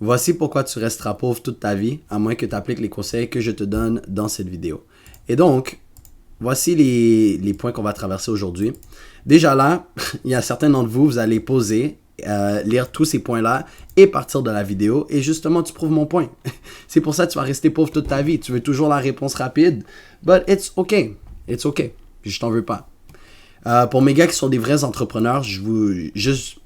Voici pourquoi tu resteras pauvre toute ta vie, à moins que tu appliques les conseils que je te donne dans cette vidéo. Et donc, voici les points qu'on va traverser aujourd'hui. Déjà là, il y a certains d'entre vous, vous allez poser, lire tous ces points-là et partir de la vidéo. Et justement, tu prouves mon point. C'est pour ça que tu vas rester pauvre toute ta vie. Tu veux toujours la réponse rapide. But it's okay. It's okay. Je t'en veux pas. Pour mes gars qui sont des vrais entrepreneurs, je vous juste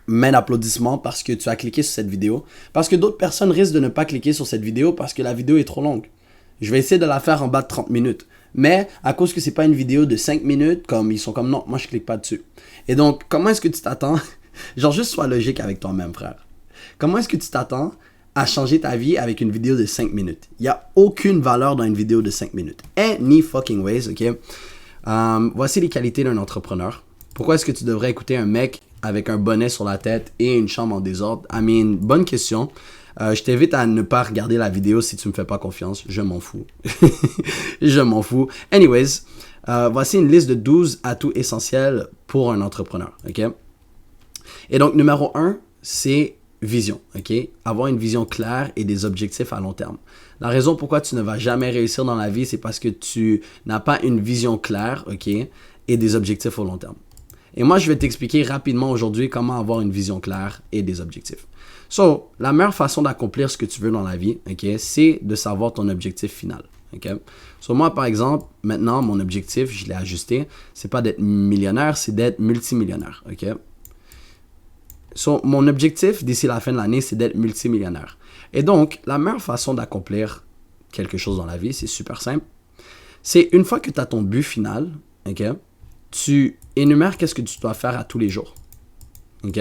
mets l'applaudissement parce que tu as cliqué sur cette vidéo. Parce que d'autres personnes risquent de ne pas cliquer sur cette vidéo parce que la vidéo est trop longue. Je vais essayer de la faire en bas de 30 minutes. Mais à cause que c'est pas une vidéo de 5 minutes, comme ils sont comme non, moi je clique pas dessus. Et donc, comment est-ce que tu t'attends? Genre, juste sois logique avec toi-même, frère. Comment est-ce que tu t'attends à changer ta vie avec une vidéo de 5 minutes? Il n'y a aucune valeur dans une vidéo de 5 minutes. Any fucking ways, ok? Voici les qualités d'un entrepreneur. Pourquoi est-ce que tu devrais écouter un mec avec un bonnet sur la tête et une chambre en désordre? I mean, bonne question. Je t'invite à ne pas regarder la vidéo si tu me fais pas confiance. Je m'en fous. Je m'en fous. Anyways, voici une liste de 12 atouts essentiels pour un entrepreneur. Ok? Et donc, numéro 1, c'est vision. Ok? Avoir une vision claire et des objectifs à long terme. La raison pourquoi tu ne vas jamais réussir dans la vie, c'est parce que tu n'as pas une vision claire, ok, et des objectifs au long terme. Et moi, je vais t'expliquer rapidement aujourd'hui comment avoir une vision claire et des objectifs. So, la meilleure façon d'accomplir ce que tu veux dans la vie, ok, c'est de savoir ton objectif final. Ok? So, moi, par exemple, maintenant, mon objectif, je l'ai ajusté, c'est pas d'être millionnaire, c'est d'être multimillionnaire. Ok? So, mon objectif d'ici la fin de l'année, c'est d'être multimillionnaire. Et donc, la meilleure façon d'accomplir quelque chose dans la vie, c'est super simple. C'est une fois que tu as ton but final, ok, tu énumères qu'est-ce que tu dois faire à tous les jours. Ok?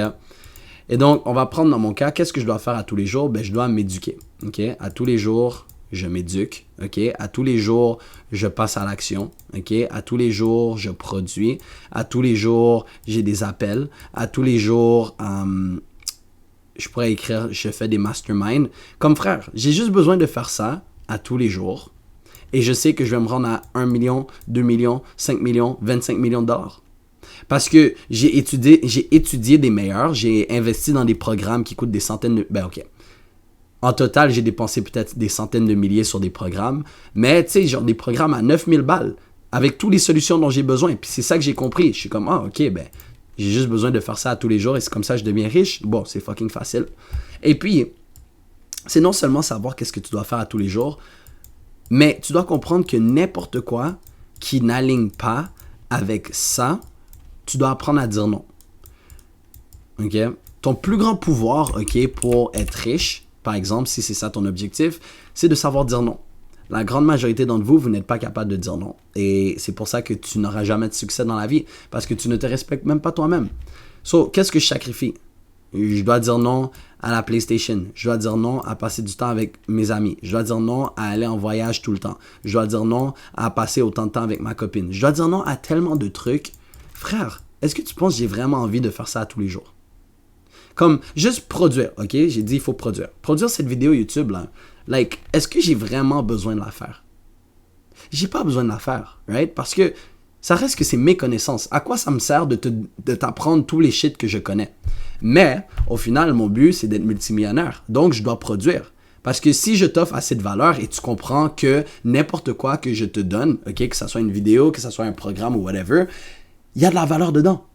Et donc, on va prendre dans mon cas, qu'est-ce que je dois faire à tous les jours? Ben, je dois m'éduquer. Ok? À tous les jours, je m'éduque. Ok? À tous les jours, je passe à l'action. Ok? À tous les jours, je produis. À tous les jours, j'ai des appels. À tous les jours, je pourrais écrire, je fais des masterminds. Comme frère, j'ai juste besoin de faire ça à tous les jours. Et je sais que je vais me rendre à 1 million, 2 millions, 5 millions, 25 millions de dollars. Parce que j'ai étudié des meilleurs, j'ai investi dans des programmes qui coûtent des centaines de... Ben ok. En total, j'ai dépensé peut-être des centaines de milliers sur des programmes. Mais tu sais, genre des programmes à 9000 balles. Avec toutes les solutions dont j'ai besoin. Puis c'est ça que j'ai compris. Je suis comme, ah ok, ben j'ai juste besoin de faire ça à tous les jours et c'est comme ça que je deviens riche. Bon, c'est fucking facile. Et puis, c'est non seulement savoir qu'est-ce que tu dois faire à tous les jours, mais tu dois comprendre que n'importe quoi qui n'aligne pas avec ça, tu dois apprendre à dire non. Ok? Ton plus grand pouvoir, ok, pour être riche, par exemple, si c'est ça ton objectif, c'est de savoir dire non. La grande majorité d'entre vous, vous n'êtes pas capable de dire non. Et c'est pour ça que tu n'auras jamais de succès dans la vie, parce que tu ne te respectes même pas toi-même. So, qu'est-ce que je sacrifie? Je dois dire non à la PlayStation. Je dois dire non à passer du temps avec mes amis. Je dois dire non à aller en voyage tout le temps. Je dois dire non à passer autant de temps avec ma copine. Je dois dire non à tellement de trucs. Frère, est-ce que tu penses que j'ai vraiment envie de faire ça tous les jours? Comme juste produire, ok? J'ai dit il faut produire. Produire cette vidéo YouTube, là. Like, est-ce que j'ai vraiment besoin de la faire? J'ai pas besoin de la faire, right? Parce que ça reste que c'est mes connaissances. À quoi ça me sert de t'apprendre tous les shit que je connais? Mais, au final, mon but, c'est d'être multimillionnaire. Donc, je dois produire. Parce que si je t'offre assez de valeur et tu comprends que n'importe quoi que je te donne, ok, que ce soit une vidéo, que ce soit un programme ou whatever, il y a de la valeur dedans.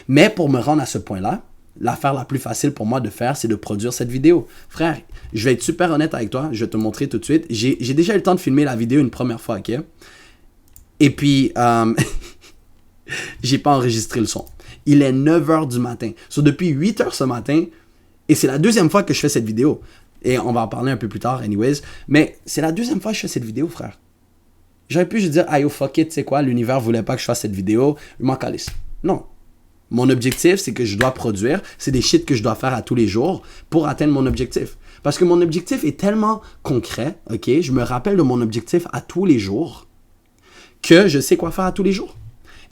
Mais pour me rendre à ce point-là, l'affaire la plus facile pour moi de faire, c'est de produire cette vidéo. Frère, je vais être super honnête avec toi, je vais te montrer tout de suite. J'ai déjà eu le temps de filmer la vidéo une première fois, ok? Et puis, j'ai pas enregistré le son. Il est 9h du matin. So, depuis 8h ce matin, et c'est la deuxième fois que je fais cette vidéo. Et on va en parler un peu plus tard, anyways. Mais c'est la deuxième fois que je fais cette vidéo, frère. J'aurais pu juste dire, ah yo, fuck it, tu sais quoi, l'univers voulait pas que je fasse cette vidéo, je m'en calisse. Non. Mon objectif, c'est que je dois produire, c'est des shit que je dois faire à tous les jours pour atteindre mon objectif. Parce que mon objectif est tellement concret, ok, je me rappelle de mon objectif à tous les jours, que je sais quoi faire à tous les jours.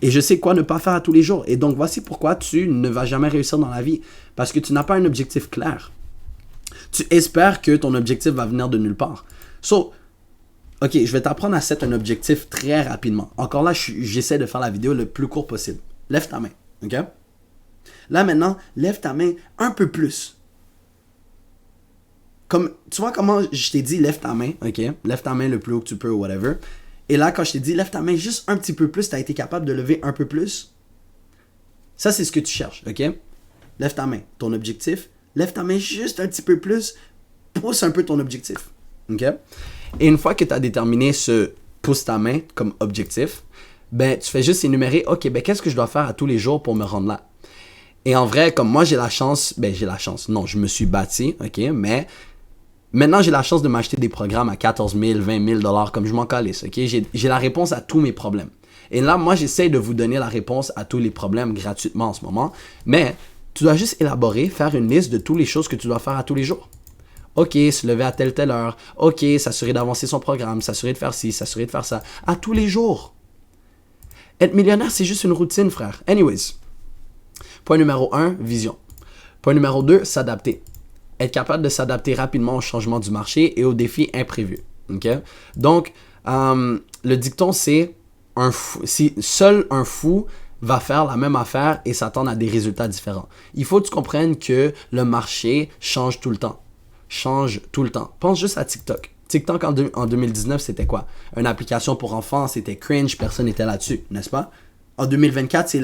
Et je sais quoi ne pas faire à tous les jours. Et donc, voici pourquoi tu ne vas jamais réussir dans la vie. Parce que tu n'as pas un objectif clair. Tu espères que ton objectif va venir de nulle part. So, ok, je vais t'apprendre à settre un objectif très rapidement. Encore là, j'essaie de faire la vidéo le plus court possible. Lève ta main, ok? Là, maintenant, lève ta main un peu plus. comme, tu vois comment je t'ai dit, lève ta main, ok? Lève ta main le plus haut que tu peux ou whatever. Et là, quand je t'ai dit, lève ta main juste un petit peu plus, tu as été capable de lever un peu plus. Ça, c'est ce que tu cherches, ok? Lève ta main, ton objectif. Lève ta main juste un petit peu plus. Pousse un peu ton objectif, ok? Et une fois que tu as déterminé ce pousse ta main comme objectif, ben, tu fais juste énumérer, ok, ben, qu'est-ce que je dois faire à tous les jours pour me rendre là? Et en vrai, comme moi, j'ai la chance, non, je me suis bâti, ok, mais maintenant, j'ai la chance de m'acheter des programmes à 14 000, 20 000 $ comme je m'en calisse, ok? J'ai la réponse à tous mes problèmes. Et là, moi, j'essaie de vous donner la réponse à tous les problèmes gratuitement en ce moment, mais tu dois juste élaborer, faire une liste de toutes les choses que tu dois faire à tous les jours. OK, se lever à telle heure. OK, s'assurer d'avancer son programme, s'assurer de faire ci, s'assurer de faire ça. À tous les jours. Être millionnaire, c'est juste une routine, frère. Anyways. Point numéro 1, vision. Point numéro 2, s'adapter. Être capable de s'adapter rapidement au changement du marché et aux défis imprévus. OK? Donc, le dicton, c'est si seul un fou va faire la même affaire et s'attendre à des résultats différents. Il faut que tu comprennes que le marché change tout le temps. Change tout le temps. Pense juste à TikTok. TikTok en 2019, c'était quoi? Une application pour enfants, c'était cringe, personne n'était là-dessus, n'est-ce pas? En 2024, c'est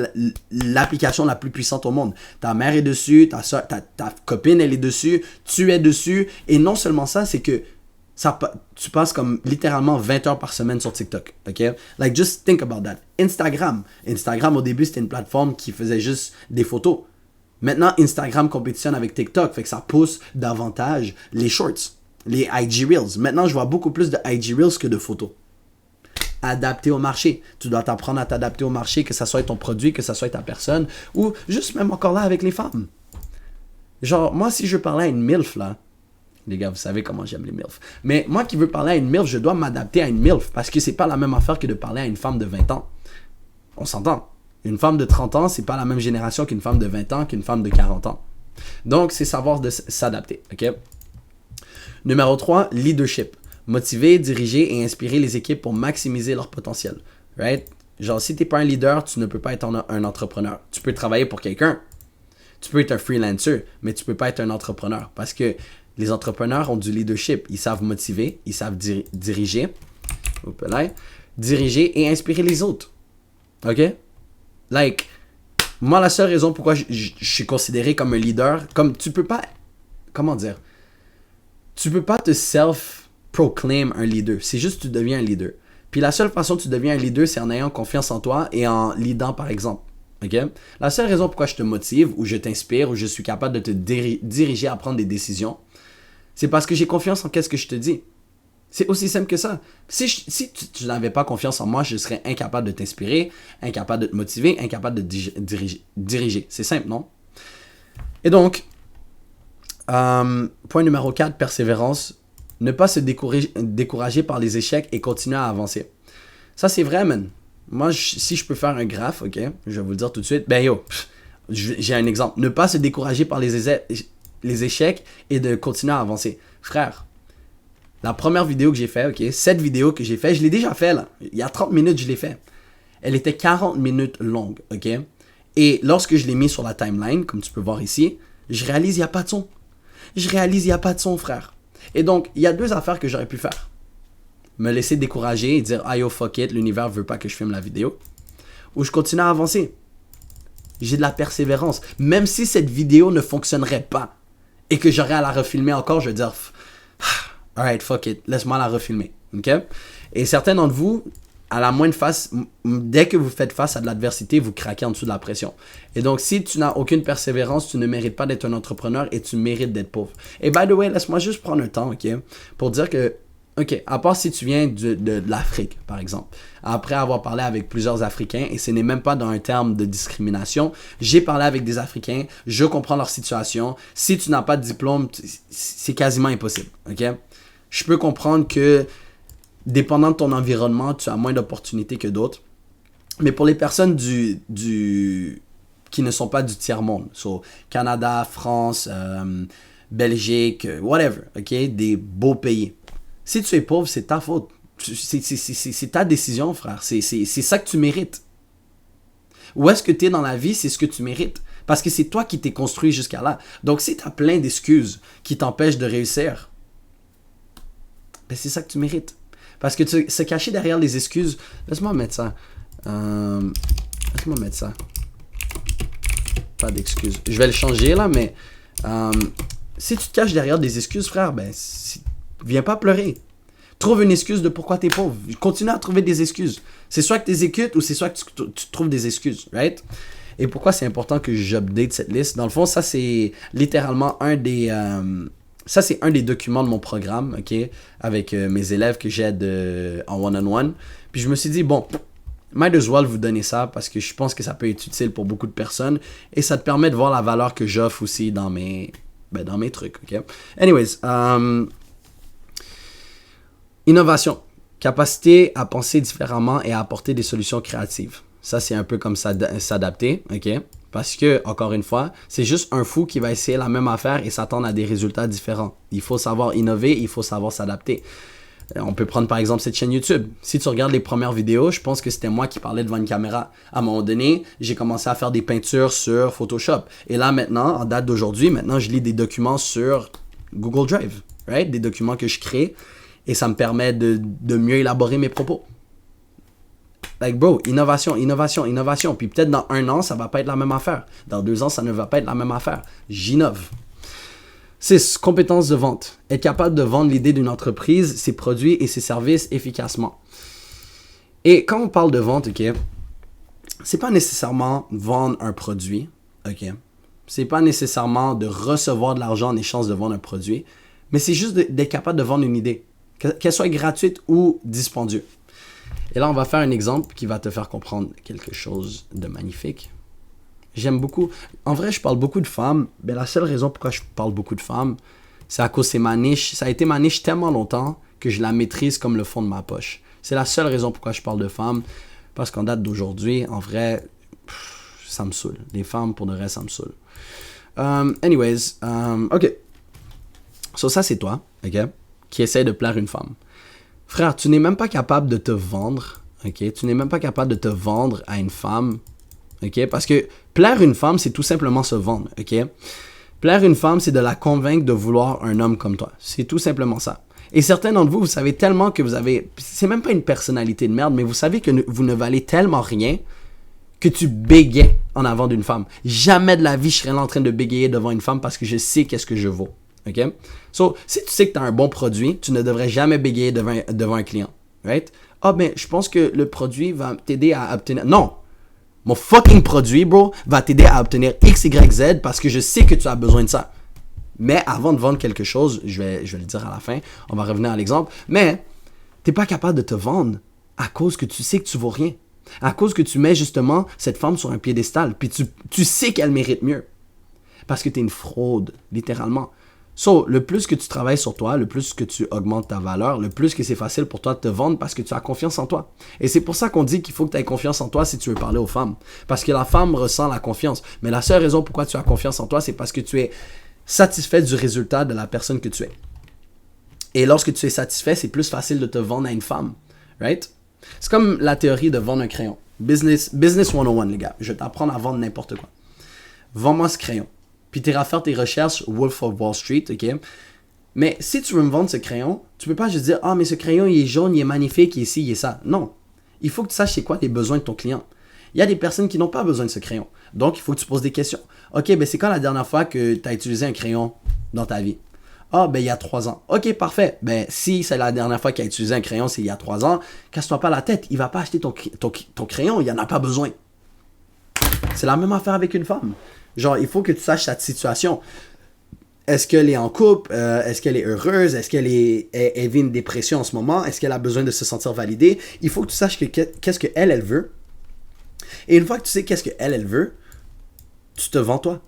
l'application la plus puissante au monde. Ta mère est dessus, ta copine, elle est dessus, tu es dessus. Et non seulement ça, c'est que tu passes comme littéralement 20 heures par semaine sur TikTok. OK? Like, just think about that. Instagram, au début, c'était une plateforme qui faisait juste des photos. Maintenant, Instagram compétitionne avec TikTok, fait que ça pousse davantage les shorts, les IG Reels. Maintenant, je vois beaucoup plus de IG Reels que de photos. Adapté au marché. Tu dois t'apprendre à t'adapter au marché, que ça soit ton produit, que ça soit ta personne, ou juste même encore là avec les femmes. Genre, moi, si je parlais à une MILF, là, les gars, vous savez comment j'aime les MILF, mais moi qui veux parler à une MILF, je dois m'adapter à une MILF, parce que c'est pas la même affaire que de parler à une femme de 20 ans. On s'entend. Une femme de 30 ans, c'est pas la même génération qu'une femme de 20 ans, qu'une femme de 40 ans. Donc, c'est savoir s'adapter, ok? Numéro 3, leadership. Motiver, diriger et inspirer les équipes pour maximiser leur potentiel, right? Genre, si t'es pas un leader, tu ne peux pas être un entrepreneur. Tu peux travailler pour quelqu'un. Tu peux être un freelancer, mais tu peux pas être un entrepreneur parce que les entrepreneurs ont du leadership. Ils savent motiver, ils savent diriger et inspirer les autres, ok? Like, moi, la seule raison pourquoi je suis considéré comme un leader, comme tu peux pas, comment dire, tu peux pas te self-proclaim un leader. C'est juste que tu deviens un leader. Puis la seule façon que tu deviens un leader, c'est en ayant confiance en toi et en leadant, par exemple. Ok? La seule raison pourquoi je te motive, ou je t'inspire, ou je suis capable de te diriger à prendre des décisions, c'est parce que j'ai confiance en qu'est-ce que je te dis. C'est aussi simple que ça. Si tu n'avais pas confiance en moi, je serais incapable de t'inspirer, incapable de te motiver, incapable de diriger. C'est simple, non? Et donc, point numéro 4, persévérance. Ne pas se décourager par les échecs et continuer à avancer. Ça, c'est vrai, man. Moi, si je peux faire un graphe, ok, je vais vous le dire tout de suite. Ben yo, j'ai un exemple. Ne pas se décourager par les échecs et de continuer à avancer. Frère, la première vidéo que j'ai fait, ok, cette vidéo que j'ai fait, je l'ai déjà fait là. Il y a 30 minutes, je l'ai fait. Elle était 40 minutes longue, ok? Et lorsque je l'ai mis sur la timeline, comme tu peux voir ici, je réalise il n'y a pas de son. Frère. Et donc, il y a deux affaires que j'aurais pu faire. Me laisser décourager et dire « Ah yo, fuck it, l'univers veut pas que je filme la vidéo. » Ou je continue à avancer. J'ai de la persévérance. Même si cette vidéo ne fonctionnerait pas et que j'aurais à la refilmer encore, je vais dire « Alright, fuck it, laisse-moi la refilmer. » Ok? Et certains d'entre vous, à la moindre face, dès que vous faites face à de l'adversité, vous craquez en dessous de la pression. Et donc, si tu n'as aucune persévérance, tu ne mérites pas d'être un entrepreneur et tu mérites d'être pauvre. Et by the way, laisse-moi juste prendre un temps, ok, pour dire que, ok, à part si tu viens de l'Afrique, par exemple, après avoir parlé avec plusieurs Africains, et ce n'est même pas dans un terme de discrimination, j'ai parlé avec des Africains, je comprends leur situation. Si tu n'as pas de diplôme, c'est quasiment impossible, ok? Je peux comprendre que dépendant de ton environnement, tu as moins d'opportunités que d'autres. Mais pour les personnes qui ne sont pas du tiers-monde, so Canada, France, Belgique, whatever, ok, des beaux pays. Si tu es pauvre, c'est ta faute. C'est ta décision, frère. C'est ça que tu mérites. Où est-ce que tu es dans la vie, c'est ce que tu mérites. Parce que c'est toi qui t'es construit jusqu'à là. Donc, si tu as plein d'excuses qui t'empêchent de réussir, ben, c'est ça que tu mérites. Parce que se cacher derrière les excuses... Laisse-moi mettre ça. Laisse-moi mettre ça. Pas d'excuses. Je vais le changer là, mais... si tu te caches derrière des excuses, frère, ben... viens pas pleurer. Trouve une excuse de pourquoi t'es pauvre. Continue à trouver des excuses. C'est soit que tu écoutes ou c'est soit que tu trouves des excuses, right? Et pourquoi c'est important que j'update cette liste? Dans le fond, ça c'est littéralement un des... ça, c'est un des documents de mon programme, ok, avec mes élèves que j'aide en one-on-one. Puis je me suis dit, bon, might as well vous donner ça parce que je pense que ça peut être utile pour beaucoup de personnes et ça te permet de voir la valeur que j'offre aussi dans mes trucs, ok? Anyways, innovation, capacité à penser différemment et à apporter des solutions créatives. Ça, c'est un peu comme s'adapter, ok? Parce que, encore une fois, c'est juste un fou qui va essayer la même affaire et s'attendre à des résultats différents. Il faut savoir innover, il faut savoir s'adapter. On peut prendre par exemple cette chaîne YouTube. Si tu regardes les premières vidéos, je pense que c'était moi qui parlais devant une caméra. À un moment donné, j'ai commencé à faire des peintures sur Photoshop. Et là maintenant, en date d'aujourd'hui, maintenant je lis des documents sur Google Drive, right? Des documents que je crée et ça me permet de mieux élaborer mes propos. Like bro, innovation. Puis peut-être dans 1 an, ça va pas être la même affaire. Dans 2 ans, ça ne va pas être la même affaire. J'innove. 6. Compétences de vente. Être capable de vendre l'idée d'une entreprise, ses produits et ses services efficacement. Et quand on parle de vente, ok, c'est pas nécessairement vendre un produit, ok. C'est pas nécessairement de recevoir de l'argent en échange de vendre un produit, mais c'est juste d'être capable de vendre une idée, qu'elle soit gratuite ou dispendieuse. Et là, on va faire un exemple qui va te faire comprendre quelque chose de magnifique. J'aime beaucoup. En vrai, je parle beaucoup de femmes. Mais la seule raison pourquoi je parle beaucoup de femmes, c'est à cause c'est ma niche. Ça a été ma niche tellement longtemps que je la maîtrise comme le fond de ma poche. C'est la seule raison pourquoi je parle de femmes. Parce qu'en date d'aujourd'hui, en vrai, ça me saoule. Les femmes, pour de vrai, ça me saoule. OK. So, ça, c'est toi, OK, qui essaie de plaire une femme. Frère, tu n'es même pas capable de te vendre, ok? Tu n'es même pas capable de te vendre à une femme, ok? Parce que plaire une femme, c'est tout simplement se vendre, ok? Plaire une femme, c'est de la convaincre de vouloir un homme comme toi. C'est tout simplement ça. Et certains d'entre vous, vous savez tellement que vous avez... C'est même pas une personnalité de merde, mais vous savez que vous ne valez tellement rien que tu bégayes en avant d'une femme. Jamais de la vie, je serais là en train de bégayer devant une femme parce que je sais qu'est-ce que je vaux. OK? So, si tu sais que tu as un bon produit, tu ne devrais jamais bégayer devant un client. Right? Ah, ben, je pense que le produit va t'aider à obtenir... Non! Mon fucking produit, bro, va t'aider à obtenir X, Y, Z parce que je sais que tu as besoin de ça. Mais avant de vendre quelque chose, je vais le dire à la fin, on va revenir à l'exemple, mais tu n'es pas capable de te vendre à cause que tu sais que tu vaux rien. À cause que tu mets justement cette femme sur un piédestal, puis tu sais qu'elle mérite mieux. Parce que tu es une fraude, littéralement. So, le plus que tu travailles sur toi, le plus que tu augmentes ta valeur, le plus que c'est facile pour toi de te vendre parce que tu as confiance en toi. Et c'est pour ça qu'on dit qu'il faut que tu aies confiance en toi si tu veux parler aux femmes. Parce que la femme ressent la confiance. Mais la seule raison pourquoi tu as confiance en toi, c'est parce que tu es satisfait du résultat de la personne que tu es. Et lorsque tu es satisfait, c'est plus facile de te vendre à une femme. Right? C'est comme la théorie de vendre un crayon. Business 101, les gars. Je vais t'apprendre à vendre n'importe quoi. Vends-moi ce crayon. Puis tu iras faire tes recherches Wolf of Wall Street, ok? Mais si tu veux me vendre ce crayon, tu peux pas juste dire « Ah, mais ce crayon, il est jaune, il est magnifique, il est ci, il est ça. » Non. Il faut que tu saches c'est quoi les besoins de ton client. Il y a des personnes qui n'ont pas besoin de ce crayon. Donc, il faut que tu poses des questions. Ok, ben c'est quand la dernière fois que tu as utilisé un crayon dans ta vie? Ah, ben il y a 3 ans. Ok, parfait. Ben si c'est la dernière fois qu'il a utilisé un crayon, c'est il y a 3 ans, casse-toi pas la tête. Il va pas acheter ton crayon, il en a pas besoin. C'est la même affaire avec une femme. Genre, il faut que tu saches sa situation. Est-ce qu'elle est en couple? Est-ce qu'elle est heureuse? Est-ce qu'elle vit une dépression en ce moment? Est-ce qu'elle a besoin de se sentir validée? Il faut que tu saches qu'est-ce qu'elle, elle veut. Et une fois que tu sais qu'est-ce qu'elle, elle veut, tu te vends toi.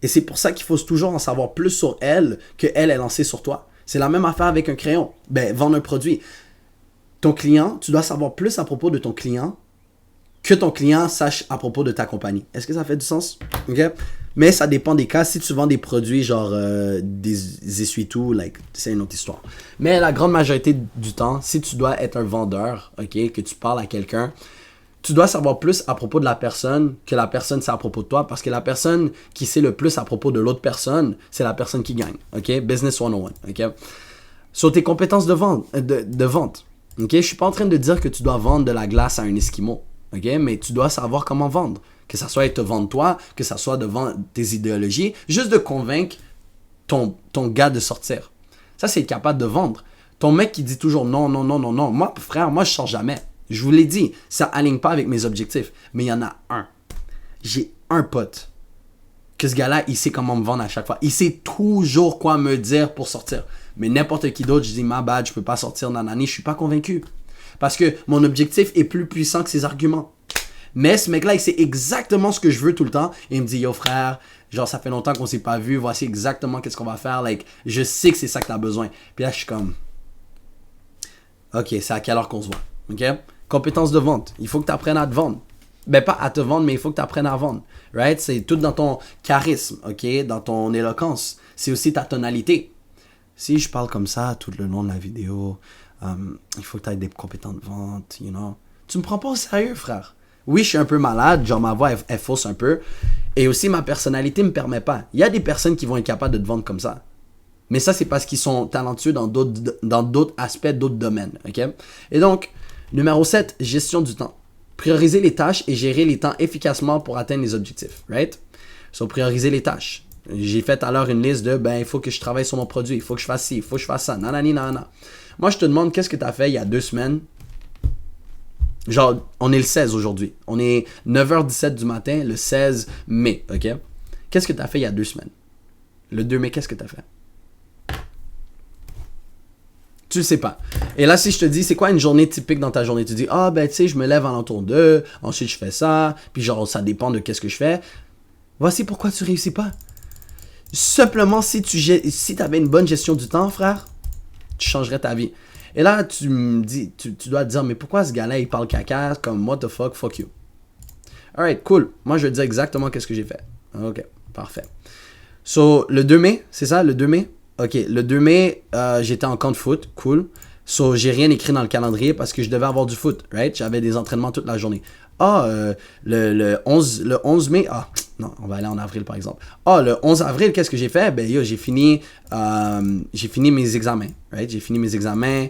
Et c'est pour ça qu'il faut toujours en savoir plus sur elle qu'elle, elle en sait sur toi. C'est la même affaire avec un crayon. Ben, vendre un produit. Ton client, tu dois savoir plus à propos de ton client que ton client sache à propos de ta compagnie. Est-ce que ça fait du sens? OK? Mais ça dépend des cas. Si tu vends des produits genre des essuie-tout, c'est une autre histoire. Mais la grande majorité du temps, si tu dois être un vendeur, OK, que tu parles à quelqu'un, tu dois savoir plus à propos de la personne que la personne sait à propos de toi, parce que la personne qui sait le plus à propos de l'autre personne, c'est la personne qui gagne. OK? Business 101. OK? Sur tes compétences de vente. Ok? Je suis pas en train de dire que tu dois vendre de la glace à un Esquimau. Ok? Mais tu dois savoir comment vendre. Que ça soit te vendre toi, que ça soit de vendre tes idéologies, juste de convaincre ton gars de sortir. Ça, c'est être capable de vendre. Ton mec qui dit toujours non, non, non, non, non. Moi, frère, moi, je sors jamais. Je vous l'ai dit, ça aligne pas avec mes objectifs. Mais il y en a un. J'ai un pote. Que ce gars-là, il sait comment me vendre à chaque fois. Il sait toujours quoi me dire pour sortir. Mais n'importe qui d'autre, je dis, ma bad, je peux pas sortir nanani, je suis pas convaincu. Parce que mon objectif est plus puissant que ses arguments. Mais ce mec-là, il sait exactement ce que je veux tout le temps. Et il me dit, yo frère, genre ça fait longtemps qu'on s'est pas vu, voici exactement qu'est-ce qu'on va faire. Like, je sais que c'est ça que t'as besoin. Puis là, je suis comme, ok, c'est à quelle heure qu'on se voit? Ok? Compétence de vente. Il faut que tu apprennes à te vendre. Ben pas à te vendre, mais il faut que tu apprennes à vendre. Right? C'est tout dans ton charisme, ok? Dans ton éloquence. C'est aussi ta tonalité. Si je parle comme ça tout le long de la vidéo, il faut que tu aies des compétences de vente, you know. Tu me prends pas au sérieux, frère. Oui, je suis un peu malade, genre ma voix elle fausse un peu. Et aussi ma personnalité me permet pas. Il y a des personnes qui vont être capables de te vendre comme ça. Mais ça, c'est parce qu'ils sont talentueux dans d'autres aspects, d'autres domaines, ok? Et donc, numéro 7, gestion du temps. Prioriser les tâches et gérer les temps efficacement pour atteindre les objectifs, right? So, prioriser les tâches. J'ai fait à l'heure une liste de, il faut que je travaille sur mon produit, il faut que je fasse ci, il faut que je fasse ça, nanani, nanana. Moi, je te demande, qu'est-ce que tu as fait il y a 2 semaines? Genre, on est le 16 aujourd'hui. On est 9h17 du matin, le 16 mai, ok? Qu'est-ce que tu as fait il y a 2 semaines? Le 2 mai, qu'est-ce que tu as fait? Tu le sais pas. Et là, si je te dis, c'est quoi une journée typique dans ta journée? Tu dis, tu sais, je me lève à l'entour d'eux, ensuite je fais ça, puis genre, ça dépend de qu'est-ce que je fais. Voici pourquoi tu réussis pas. Simplement, si tu avais une bonne gestion du temps, frère, tu changerais ta vie. Et là, tu me dis, tu dois te dire, mais pourquoi ce gars-là, il parle caca, comme what the fuck you. Alright, cool. Moi, je vais te dire exactement qu'est-ce que j'ai fait. Ok, parfait. So, le 2 mai, c'est ça, le 2 mai? Ok, le 2 mai, j'étais en camp de foot, cool. So, j'ai rien écrit dans le calendrier parce que je devais avoir du foot, right? J'avais des entraînements toute la journée. Le 11 mai, non, on va aller en avril par exemple. Le 11 avril, qu'est-ce que j'ai fait? J'ai fini mes examens, right? J'ai fini mes examens,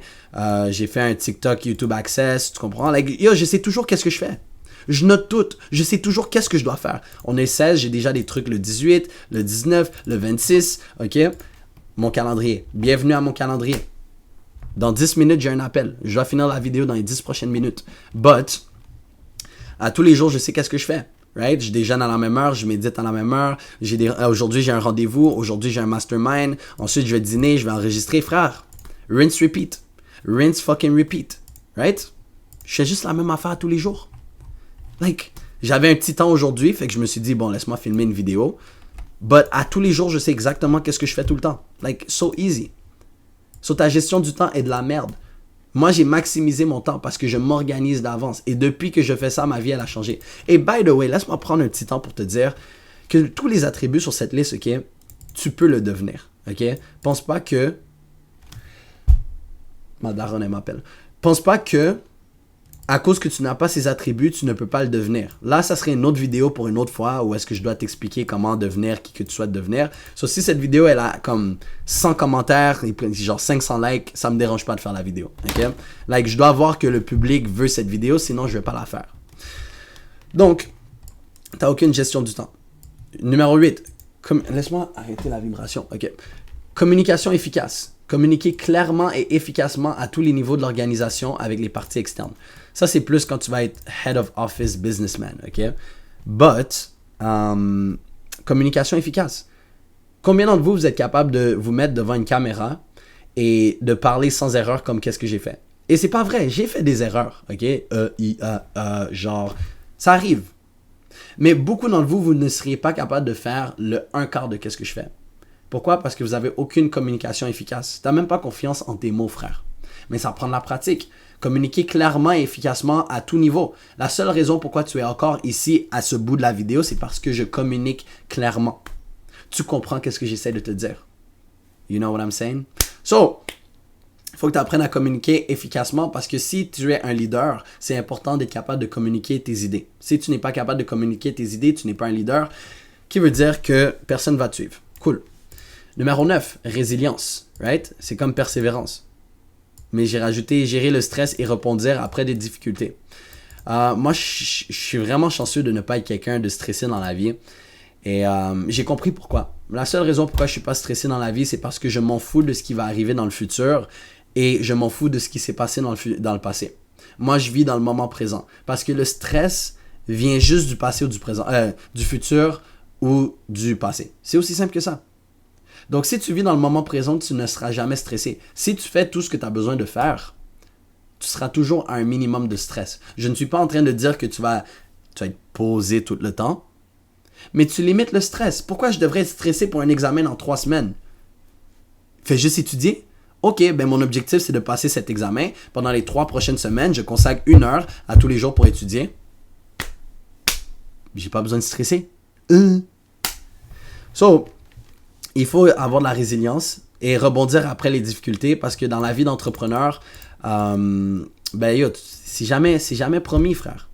j'ai fait un TikTok, YouTube Access, tu comprends? Like, je sais toujours qu'est-ce que je fais. Je note tout. Je sais toujours qu'est-ce que je dois faire. On est 16, j'ai déjà des trucs le 18, le 19, le 26, ok? Mon calendrier. Bienvenue à mon calendrier. Dans 10 minutes, j'ai un appel. Je dois finir la vidéo dans les 10 prochaines minutes. But, à tous les jours, je sais qu'est-ce que je fais. Right? Je déjeune à la même heure, je médite à la même heure. Aujourd'hui, j'ai un rendez-vous. Aujourd'hui, j'ai un mastermind. Ensuite, je vais dîner, je vais enregistrer. Frère, rinse, repeat. Rinse, fucking repeat. Right? Je fais juste la même affaire tous les jours. Like, j'avais un petit temps aujourd'hui, fait que je me suis dit, bon, laisse-moi filmer une vidéo. But à tous les jours, je sais exactement qu'est-ce que je fais tout le temps. Like, so easy. So, ta gestion du temps est de la merde. Moi, j'ai maximisé mon temps parce que je m'organise d'avance. Et depuis que je fais ça, ma vie, elle a changé. Et by the way, laisse-moi prendre un petit temps pour te dire que tous les attributs sur cette liste, ok, tu peux le devenir. Ok? Pense pas que... Ma daronne, elle m'appelle. Pense pas que... À cause que tu n'as pas ces attributs, tu ne peux pas le devenir. Là, ça serait une autre vidéo pour une autre fois où est-ce que je dois t'expliquer comment devenir qui que tu souhaites devenir. So, si cette vidéo, elle a comme 100 commentaires, et genre 500 likes, ça me dérange pas de faire la vidéo. Ok? Like, je dois voir que le public veut cette vidéo, sinon je vais pas la faire. Donc, tu n'as aucune gestion du temps. Numéro 8. Laisse-moi arrêter la vibration. Ok. Communication efficace. Communiquer clairement et efficacement à tous les niveaux de l'organisation avec les parties externes. Ça, c'est plus quand tu vas être head of office businessman, ok? But, communication efficace. Combien d'entre vous êtes capable de vous mettre devant une caméra et de parler sans erreur comme qu'est-ce que j'ai fait? Et c'est pas vrai, j'ai fait des erreurs, ok? Genre, ça arrive. Mais beaucoup d'entre vous, vous ne seriez pas capable de faire le un quart de qu'est-ce que je fais. Pourquoi? Parce que vous n'avez aucune communication efficace. Tu n'as même pas confiance en tes mots, frère. Mais ça prend de la pratique. Communiquer clairement et efficacement à tout niveau. La seule raison pourquoi tu es encore ici à ce bout de la vidéo, c'est parce que je communique clairement. Tu comprends qu'est-ce que j'essaie de te dire. You know what I'm saying? So, il faut que tu apprennes à communiquer efficacement parce que si tu es un leader, c'est important d'être capable de communiquer tes idées. Si tu n'es pas capable de communiquer tes idées, tu n'es pas un leader, qui veut dire que personne ne va te suivre. Cool. Numéro 9, résilience, right? C'est comme persévérance. Mais j'ai rajouté gérer le stress et rebondir après des difficultés. Moi, je suis vraiment chanceux de ne pas être quelqu'un de stressé dans la vie. Et j'ai compris pourquoi. La seule raison pourquoi je ne suis pas stressé dans la vie, c'est parce que je m'en fous de ce qui va arriver dans le futur et je m'en fous de ce qui s'est passé dans le passé. Moi, je vis dans le moment présent. Parce que le stress vient juste du passé ou du présent, du futur ou du passé. C'est aussi simple que ça. Donc, si tu vis dans le moment présent, tu ne seras jamais stressé. Si tu fais tout ce que tu as besoin de faire, tu seras toujours à un minimum de stress. Je ne suis pas en train de dire que tu vas être posé tout le temps, mais tu limites le stress. Pourquoi je devrais être stressé pour un examen dans 3 semaines? Fais juste étudier. Ok, ben mon objectif, c'est de passer cet examen. Pendant les 3 prochaines semaines, je consacre 1 heure à tous les jours pour étudier. J'ai pas besoin de stresser. So, il faut avoir de la résilience et rebondir après les difficultés parce que dans la vie d'entrepreneur, c'est jamais promis, frère.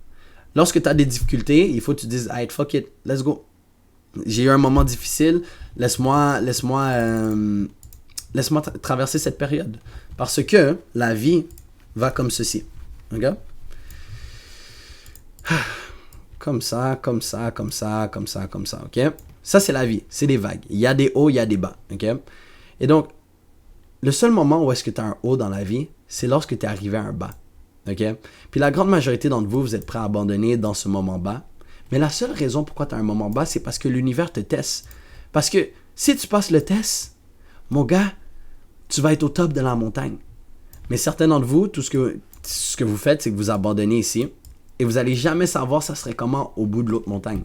Lorsque tu as des difficultés, il faut que tu dises, hey, fuck it, let's go. J'ai eu un moment difficile, laisse-moi traverser cette période. Parce que la vie va comme ceci. Ok? Comme ça, ok? Ça, c'est la vie. C'est des vagues. Il y a des hauts, il y a des bas, ok? Et donc, le seul moment où est-ce que tu as un haut dans la vie, c'est lorsque tu es arrivé à un bas, ok? Puis la grande majorité d'entre vous, vous êtes prêts à abandonner dans ce moment bas. Mais la seule raison pourquoi tu as un moment bas, c'est parce que l'univers te teste. Parce que si tu passes le test, mon gars, tu vas être au top de la montagne. Mais certains d'entre vous, tout ce que vous faites, c'est que vous abandonnez ici et vous n'allez jamais savoir ça serait comment au bout de l'autre montagne.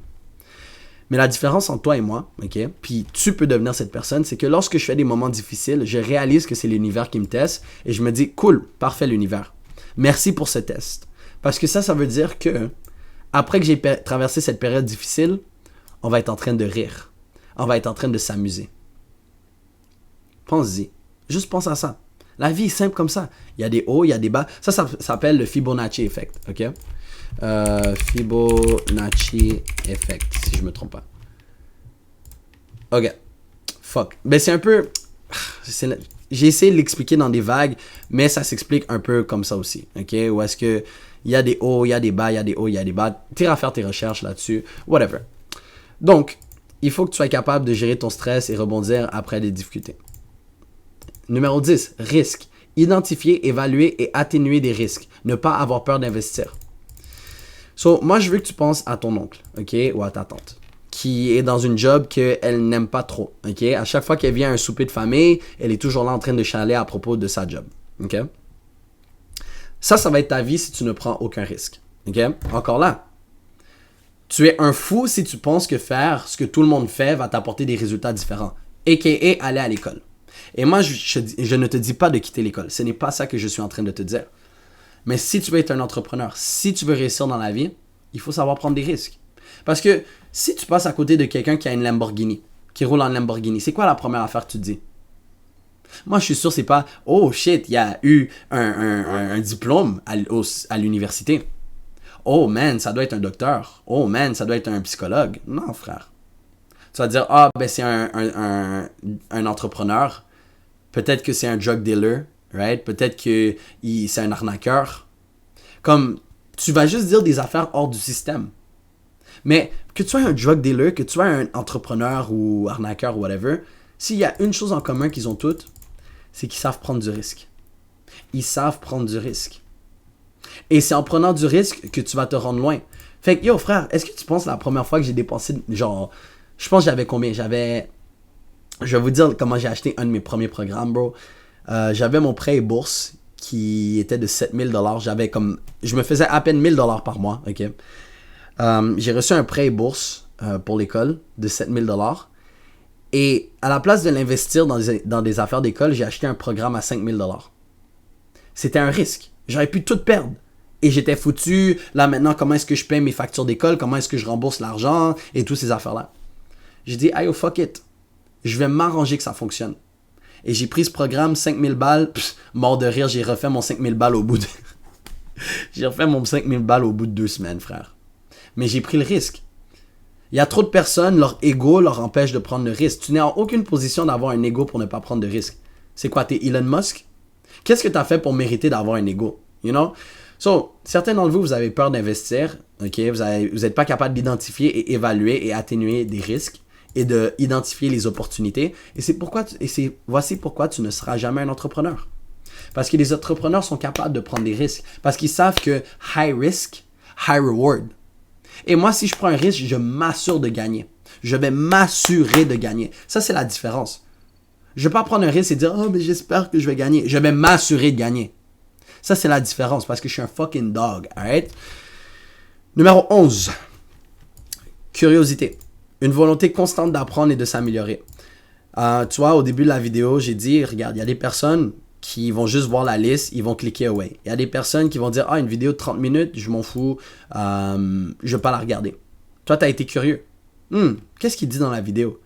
Mais la différence entre toi et moi, ok, puis tu peux devenir cette personne, c'est que lorsque je fais des moments difficiles, je réalise que c'est l'univers qui me teste et je me dis, cool, parfait l'univers. Merci pour ce test. Parce que ça veut dire que après que j'ai traversé cette période difficile, on va être en train de rire. On va être en train de s'amuser. Pense-y. Juste pense à ça. La vie est simple comme ça. Il y a des hauts, il y a des bas. Ça s'appelle le Fibonacci Effect, ok? Fibonacci Effect, si je me trompe pas. Ok. Fuck. Ben c'est un peu... J'ai essayé de l'expliquer dans des vagues, mais ça s'explique un peu comme ça aussi, ok? Où est-ce que il y a des hauts, il y a des bas, il y a des hauts, il y a des bas. Tire à faire tes recherches là-dessus, whatever. Donc, il faut que tu sois capable de gérer ton stress et rebondir après des difficultés. Numéro 10, risque. Identifier, évaluer et atténuer des risques. Ne pas avoir peur d'investir. So, moi, je veux que tu penses à ton oncle, ok, ou à ta tante, qui est dans une job qu'elle n'aime pas trop, ok. À chaque fois qu'elle vient à un souper de famille, elle est toujours là en train de chialer à propos de sa job, ok. Ça va être ta vie si tu ne prends aucun risque, ok. Encore là, tu es un fou si tu penses que faire ce que tout le monde fait va t'apporter des résultats différents, a.k.a. aller à l'école. Et moi, je ne te dis pas de quitter l'école. Ce n'est pas ça que je suis en train de te dire. Mais si tu veux être un entrepreneur, si tu veux réussir dans la vie, il faut savoir prendre des risques. Parce que si tu passes à côté de quelqu'un qui a une Lamborghini, qui roule en Lamborghini, c'est quoi la première affaire que tu te dis? Moi, je suis sûr, c'est pas « Oh shit, il y a eu un diplôme à l'université. Oh man, ça doit être un docteur. Oh man, ça doit être un psychologue. » Non, frère. Tu vas dire « Ah, ben c'est un entrepreneur. Peut-être que c'est un drug dealer. » Right? Peut-être que c'est un arnaqueur. Comme, tu vas juste dire des affaires hors du système. Mais que tu sois un drug dealer, que tu sois un entrepreneur ou arnaqueur ou whatever, s'il y a une chose en commun qu'ils ont toutes, c'est qu'ils savent prendre du risque. Ils savent prendre du risque. Et c'est en prenant du risque que tu vas te rendre loin. Fait que, yo frère, est-ce que tu penses la première fois que j'ai dépensé, genre, je pense que j'avais combien? Je vais vous dire comment j'ai acheté un de mes premiers programmes, bro. J'avais mon prêt et bourse qui était de 7000 $. Je me faisais à peine 1000 $ par mois, ok. J'ai reçu un prêt et bourse pour l'école de 7000 $. Et à la place de l'investir dans des affaires d'école, j'ai acheté un programme à 5000 $. C'était un risque. J'aurais pu tout perdre. Et j'étais foutu. Là maintenant, comment est-ce que je paye mes factures d'école? Comment est-ce que je rembourse l'argent? Et toutes ces affaires-là. J'ai dit, hey, oh, fuck it. Je vais m'arranger que ça fonctionne. Et j'ai pris ce programme, 5000 balles, mort de rire, j'ai refait mon 5000 balles au bout de... j'ai refait mon 5000 balles au bout de 2 semaines, frère. Mais j'ai pris le risque. Il y a trop de personnes, leur ego leur empêche de prendre le risque. Tu n'es en aucune position d'avoir un ego pour ne pas prendre de risque. C'est quoi, t'es Elon Musk? Qu'est-ce que tu as fait pour mériter d'avoir un ego? You know? So, certains d'entre vous, vous avez peur d'investir. Ok, vous n'êtes pas capable d'identifier et évaluer et atténuer des risques et d'identifier les opportunités. Voici pourquoi tu ne seras jamais un entrepreneur. Parce que les entrepreneurs sont capables de prendre des risques. Parce qu'ils savent que high risk, high reward. Et moi, si je prends un risque, je m'assure de gagner. Je vais m'assurer de gagner. Ça, c'est la différence. Je ne vais pas prendre un risque et dire « Oh, mais j'espère que je vais gagner. » Je vais m'assurer de gagner. Ça, c'est la différence parce que je suis un fucking dog. Alright? Numéro 11. Curiosité. Une volonté constante d'apprendre et de s'améliorer. Tu vois, au début de la vidéo, j'ai dit, regarde, il y a des personnes qui vont juste voir la liste, ils vont cliquer away. Il y a des personnes qui vont dire, une vidéo de 30 minutes, je m'en fous, je ne vais pas la regarder. Toi, tu as été curieux. Qu'est-ce qu'il dit dans la vidéo?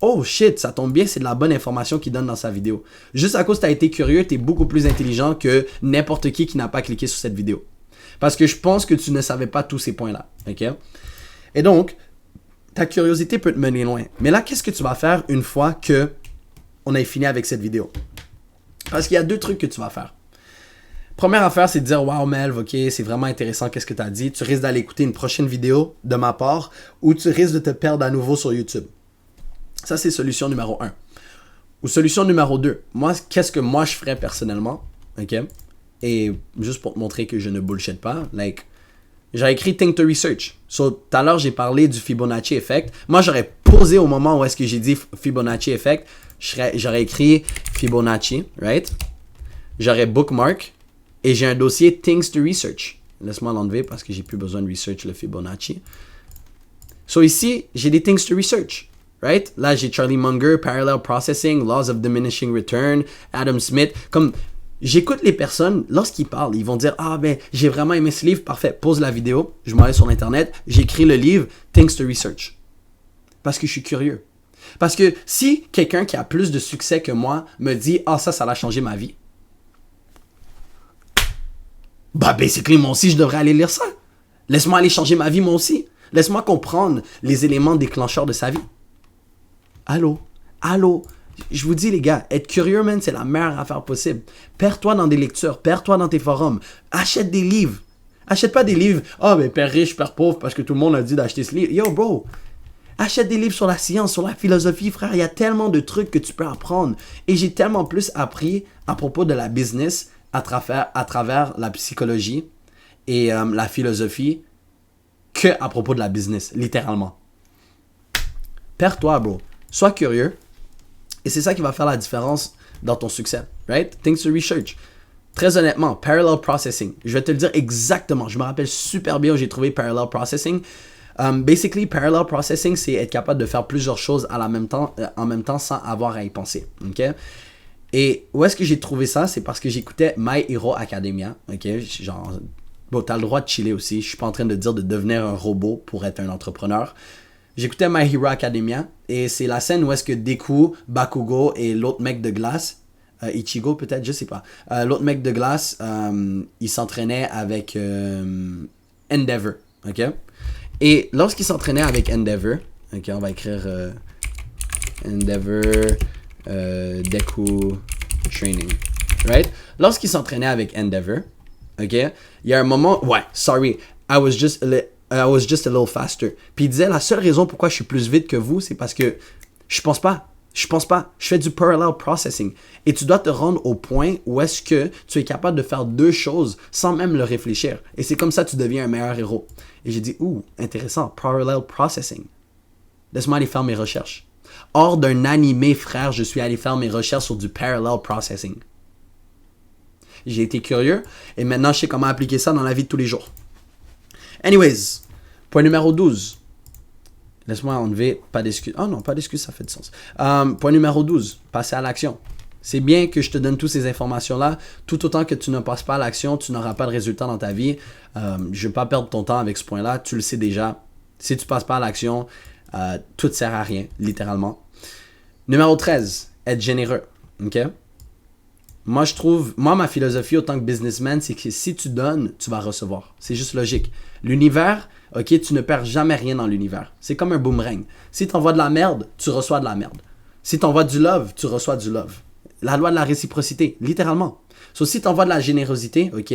Oh shit, ça tombe bien, c'est de la bonne information qu'il donne dans sa vidéo. Juste à cause que tu as été curieux, tu es beaucoup plus intelligent que n'importe qui n'a pas cliqué sur cette vidéo. Parce que je pense que tu ne savais pas tous ces points-là. Ok? Et donc, ta curiosité peut te mener loin. Mais là, qu'est-ce que tu vas faire une fois que on a fini avec cette vidéo? Parce qu'il y a 2 trucs que tu vas faire. Première affaire, c'est de dire « Wow, Melv, ok, c'est vraiment intéressant, qu'est-ce que tu as dit. » Tu risques d'aller écouter une prochaine vidéo de ma part ou tu risques de te perdre à nouveau sur YouTube. Ça, c'est solution numéro 1. Ou solution numéro 2. Moi, qu'est-ce que moi je ferais personnellement? Ok? Et juste pour te montrer que je ne bullshit pas, j'ai écrit Think to Research. So, tout à l'heure, j'ai parlé du Fibonacci Effect. Moi, j'aurais posé au moment où est-ce que j'ai dit Fibonacci Effect, j'aurais écrit Fibonacci, right? J'aurais bookmark et j'ai un dossier Things to Research. Laisse-moi l'enlever parce que j'ai plus besoin de research le Fibonacci. So, ici, j'ai des Things to Research. Right? Là, j'ai Charlie Munger, Parallel Processing, Laws of Diminishing Return, Adam Smith. Comme j'écoute les personnes, lorsqu'ils parlent, ils vont dire « Ah, ben, j'ai vraiment aimé ce livre. Parfait. Pose la vidéo. Je m'en vais sur Internet. J'écris le livre Things to Research. » Parce que je suis curieux. Parce que si quelqu'un qui a plus de succès que moi me dit « Ah, ça a changé ma vie. » Bah, basically, moi aussi, je devrais aller lire ça. Laisse-moi aller changer ma vie, moi aussi. Laisse-moi comprendre les éléments déclencheurs de sa vie. Allô? Je vous dis, les gars, être curieux, man, c'est la meilleure affaire possible. Perds-toi dans des lectures, perds-toi dans tes forums. Achète des livres. Achète pas des livres, mais père riche, père pauvre, parce que tout le monde a dit d'acheter ce livre. Yo, bro, achète des livres sur la science, sur la philosophie, frère. Il y a tellement de trucs que tu peux apprendre. Et j'ai tellement plus appris à propos de la business à travers la psychologie et la philosophie que à propos de la business, littéralement. Perds-toi, bro. Sois curieux. Et c'est ça qui va faire la différence dans ton succès. Right? Things to Research. Très honnêtement, Parallel Processing. Je vais te le dire exactement. Je me rappelle super bien où j'ai trouvé Parallel Processing. Basically, Parallel Processing, c'est être capable de faire plusieurs choses en même temps sans avoir à y penser. OK? Et où est-ce que j'ai trouvé ça? C'est parce que j'écoutais My Hero Academia. OK? Genre, bon, t'as le droit de chiller aussi. Je suis pas en train de dire de devenir un robot pour être un entrepreneur. J'écoutais My Hero Academia et c'est la scène où est-ce que Deku, Bakugo et l'autre mec de glace, Ichigo peut-être, je sais pas, l'autre mec de glace, il s'entraînait avec Endeavor, ok? Et lorsqu'il s'entraînait avec Endeavor, ok, on va écrire Endeavor Deku Training, right? Lorsqu'il s'entraînait avec Endeavor, ok, il y a un moment, I was just a little faster. Puis il disait, la seule raison pourquoi je suis plus vite que vous, c'est parce que je pense pas. Je fais du parallel processing. Et tu dois te rendre au point où est-ce que tu es capable de faire 2 choses sans même le réfléchir. Et c'est comme ça que tu deviens un meilleur héros. Et j'ai dit, intéressant, parallel processing. Laisse-moi aller faire mes recherches. Hors d'un animé, frère, je suis allé faire mes recherches sur du parallel processing. J'ai été curieux et maintenant je sais comment appliquer ça dans la vie de tous les jours. Anyways, point numéro 12. Laisse-moi enlever, pas d'excuses. Oh non, pas d'excuses, ça fait du sens. Point numéro 12, passer à l'action. C'est bien que je te donne toutes ces informations-là. Tout autant que tu ne passes pas à l'action, tu n'auras pas de résultat dans ta vie. Je ne vais pas perdre ton temps avec ce point-là. Tu le sais déjà. Si tu ne passes pas à l'action, tout ne sert à rien, littéralement. Numéro 13, être généreux. OK? moi je trouve, ma philosophie autant que businessman, c'est que si tu donnes, tu vas recevoir. C'est juste logique. L'univers, ok, tu ne perds jamais rien dans l'univers. C'est comme un boomerang. Si tu envoies de la merde, tu reçois de la merde. Si tu envoies du love, tu reçois du love. La loi de la réciprocité, littéralement. So, si tu envoies de la générosité, ok,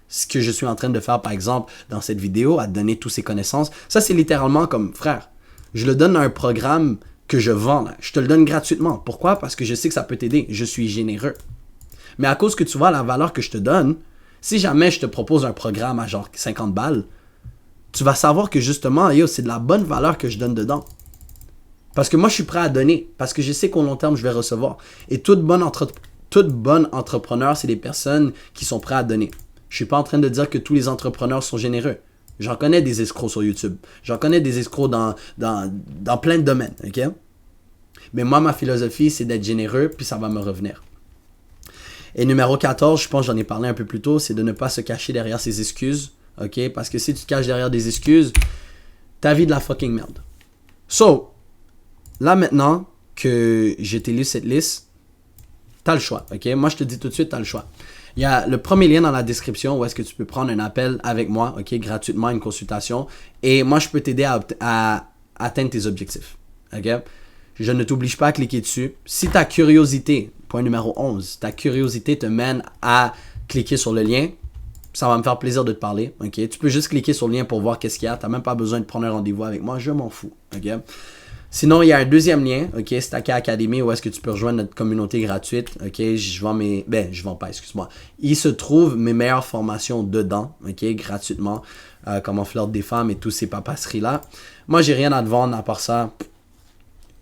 ce que je suis en train de faire par exemple dans cette vidéo, à te donner toutes ces connaissances, ça c'est littéralement comme, frère, je le donne à un programme que je vends, là. Je te le donne gratuitement. Pourquoi? Parce que je sais que ça peut t'aider. Je suis généreux. Mais à cause que tu vois la valeur que je te donne, si jamais je te propose un programme à genre 50 balles, tu vas savoir que justement, yo, c'est de la bonne valeur que je donne dedans. Parce que moi, je suis prêt à donner. Parce que je sais qu'au long terme, je vais recevoir. Et toute bonne entrepreneur, c'est des personnes qui sont prêts à donner. Je suis pas en train de dire que tous les entrepreneurs sont généreux. J'en connais des escrocs sur YouTube. J'en connais des escrocs dans plein de domaines, ok? Mais moi, ma philosophie, c'est d'être généreux, puis ça va me revenir. Et numéro 14, je pense que j'en ai parlé un peu plus tôt, c'est de ne pas se cacher derrière ses excuses, ok? Parce que si tu te caches derrière des excuses, ta vie de la fucking merde. So, là maintenant que j'ai lu cette liste, t'as le choix, ok? Moi, je te dis tout de suite, t'as le choix. Il y a le premier lien dans la description où est-ce que tu peux prendre un appel avec moi, ok, gratuitement, une consultation. Et moi, je peux t'aider à atteindre tes objectifs, ok? Je ne t'oblige pas à cliquer dessus. Si ta curiosité, point numéro 11, ta curiosité te mène à cliquer sur le lien, ça va me faire plaisir de te parler, ok? Tu peux juste cliquer sur le lien pour voir qu'est-ce qu'il y a. Tu n'as même pas besoin de prendre un rendez-vous avec moi, je m'en fous, ok? Sinon, il y a un deuxième lien, ok, Stacker Academy, où est-ce que tu peux rejoindre notre communauté gratuite, ok, je vends pas, excuse-moi. Il se trouve mes meilleures formations dedans, ok, gratuitement, comment flirter des femmes et tous ces papasseries-là. Moi, j'ai rien à te vendre à part ça.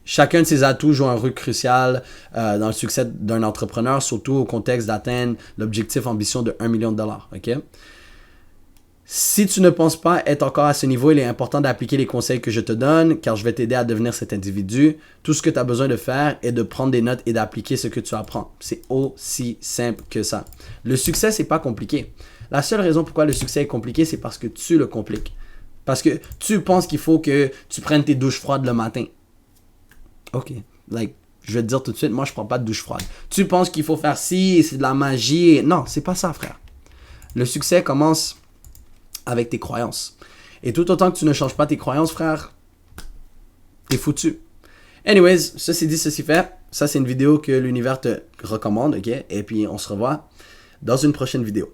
Chacun de ces atouts joue un rôle crucial dans le succès d'un entrepreneur, surtout au contexte d'atteindre l'objectif ambition de 1 million de dollars, ok? Si tu ne penses pas être encore à ce niveau, il est important d'appliquer les conseils que je te donne, car je vais t'aider à devenir cet individu. Tout ce que tu as besoin de faire est de prendre des notes et d'appliquer ce que tu apprends. C'est aussi simple que ça. Le succès, c'est pas compliqué. La seule raison pourquoi le succès est compliqué, c'est parce que tu le compliques. Parce que tu penses qu'il faut que tu prennes tes douches froides le matin. Ok, je vais te dire tout de suite, moi je prends pas de douche froide. Tu penses qu'il faut faire ci, c'est de la magie. Non, c'est pas ça, frère. Le succès commence avec tes croyances. Et tout autant que tu ne changes pas tes croyances, frère, t'es foutu. Anyways, ceci dit, ceci fait. Ça, c'est une vidéo que l'univers te recommande, ok? Et puis, on se revoit dans une prochaine vidéo.